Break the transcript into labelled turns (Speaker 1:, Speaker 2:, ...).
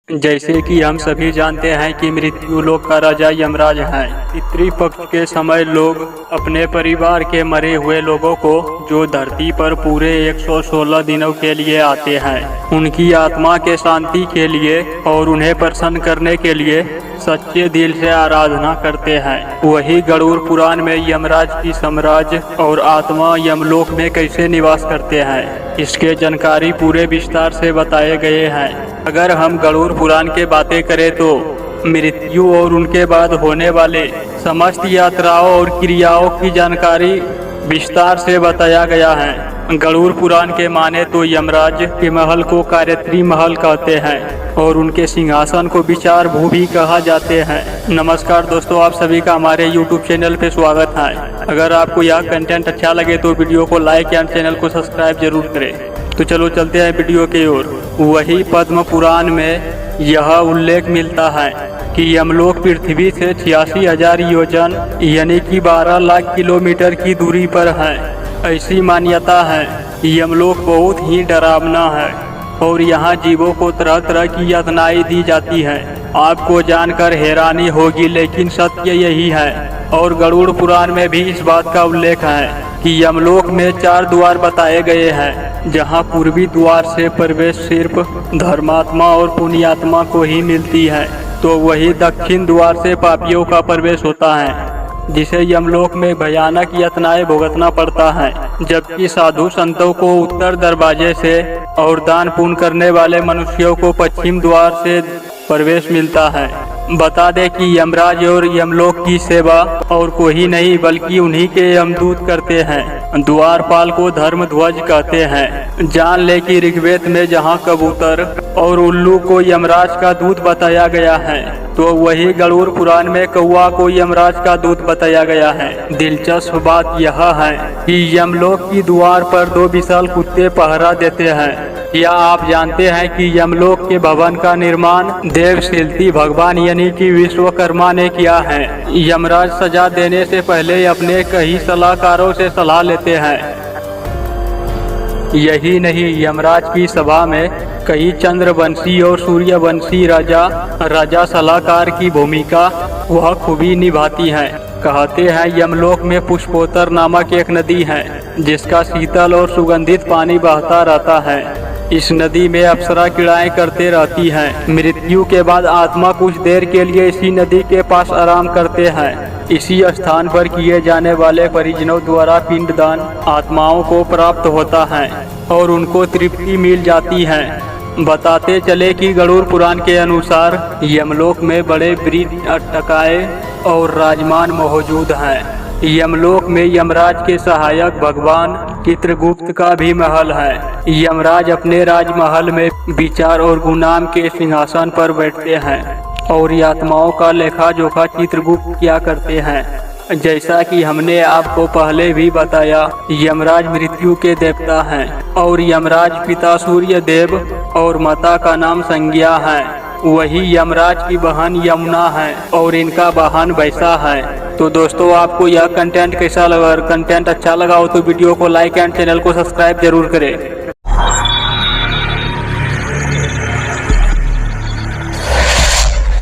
Speaker 1: जैसे कि हम सभी जानते हैं कि मृत्यु लोक का राजा यमराज है। पितृपक्ष के समय लोग अपने परिवार के मरे हुए लोगों को, जो धरती पर पूरे 116 दिनों के लिए आते हैं, उनकी आत्मा के शांति के लिए और उन्हें प्रसन्न करने के लिए सच्चे दिल से आराधना करते हैं। वही गरुड़ पुराण में यमराज की साम्राज्य और आत्मा यमलोक में कैसे निवास करते हैं, इसके जानकारी पूरे विस्तार से बताए गए हैं। अगर हम गरुड़ पुराण के बातें करें तो मृत्यु और उनके बाद होने वाले समस्त यात्राओं और क्रियाओं की जानकारी विस्तार से बताया गया है। गरुड़ पुराण के माने तो यमराज के महल को कार्यत्री महल कहते हैं और उनके सिंहासन को विचार भू भी कहा जाते हैं। नमस्कार दोस्तों, आप सभी का हमारे YouTube चैनल पे स्वागत है। अगर आपको यह कंटेंट अच्छा लगे तो वीडियो को लाइक या चैनल को सब्सक्राइब जरूर करें। तो चलो चलते हैं वीडियो की ओर। वही पद्म पुराण में यह उल्लेख मिलता है कि यमलोक पृथ्वी से 86,000 योजन यानी कि 12 लाख किलोमीटर की दूरी पर है। ऐसी मान्यता है यमलोक बहुत ही डरावना है और यहाँ जीवों को तरह तरह की यातनाएं दी जाती है। आपको जानकर हैरानी होगी, लेकिन सत्य यही है। और गरुड़ पुराण में भी इस बात का उल्लेख है कि यमलोक में 4 द्वार बताए गए हैं, जहाँ पूर्वी द्वार से प्रवेश सिर्फ धर्मात्मा और पुण्यात्मा को ही मिलती है, तो वही दक्षिण द्वार से पापियों का प्रवेश होता है, जिसे यमलोक में भयानक यातनाएं भुगतना पड़ता है। जबकि साधु संतों को उत्तर दरवाजे से और दान पुण्य करने वाले मनुष्यों को पश्चिम द्वार से प्रवेश मिलता है। बता दे कि यमराज और यमलोक की सेवा और कोई नहीं बल्कि उन्हीं के यमदूत करते हैं। द्वारपाल को धर्म ध्वज कहते हैं। जान ले कि ऋग्वेद में जहाँ कबूतर और उल्लू को यमराज का दूत बताया गया है, तो वही गरुड़ पुराण में कौवा को यमराज का दूत बताया गया है। दिलचस्प बात यह है कि यमलोक की द्वार पर 2 विशाल कुत्ते पहरा देते हैं। क्या आप जानते हैं कि यमलोक के भवन का निर्माण देवशिल्पी भगवान यानी कि विश्वकर्मा ने किया है। यमराज सजा देने से पहले अपने कई सलाहकारों से सलाह लेते हैं। यही नहीं, यमराज की सभा में कई चंद्रवंशी और सूर्यवंशी राजा सलाहकार की भूमिका वह खूबी निभाती हैं। कहते हैं यमलोक में पुष्पोत्तर नामक एक नदी है, जिसका शीतल और सुगंधित पानी बहता रहता है। इस नदी में अप्सरा क्रीड़ाएं करते रहती हैं। मृत्यु के बाद आत्मा कुछ देर के लिए इसी नदी के पास आराम करते हैं। इसी स्थान पर किए जाने वाले परिजनों द्वारा पिंडदान आत्माओं को प्राप्त होता है और उनको तृप्ति मिल जाती है। बताते चले कि गरुड़ पुराण के अनुसार यमलोक में बड़े वृद्ध अट्टकाए और राजमान मौजूद हैं। यमलोक में यमराज के सहायक भगवान चित्रगुप्त का भी महल है। यमराज अपने राजमहल में विचार और गुणाम के सिंहासन पर बैठते हैं और आत्माओं का लेखा जोखा चित्रगुप्त क्या करते हैं। जैसा कि हमने आपको पहले भी बताया, यमराज मृत्यु के देवता हैं और यमराज पिता सूर्य देव और माता का नाम संज्ञा है। वही यमराज की बहन यमुना है और इनका वाहन वैसा है। तो दोस्तों, आपको यह कंटेंट कैसा लगा? अगर कंटेंट अच्छा लगा हो तो वीडियो को लाइक एंड चैनल को सब्सक्राइब जरूर करें।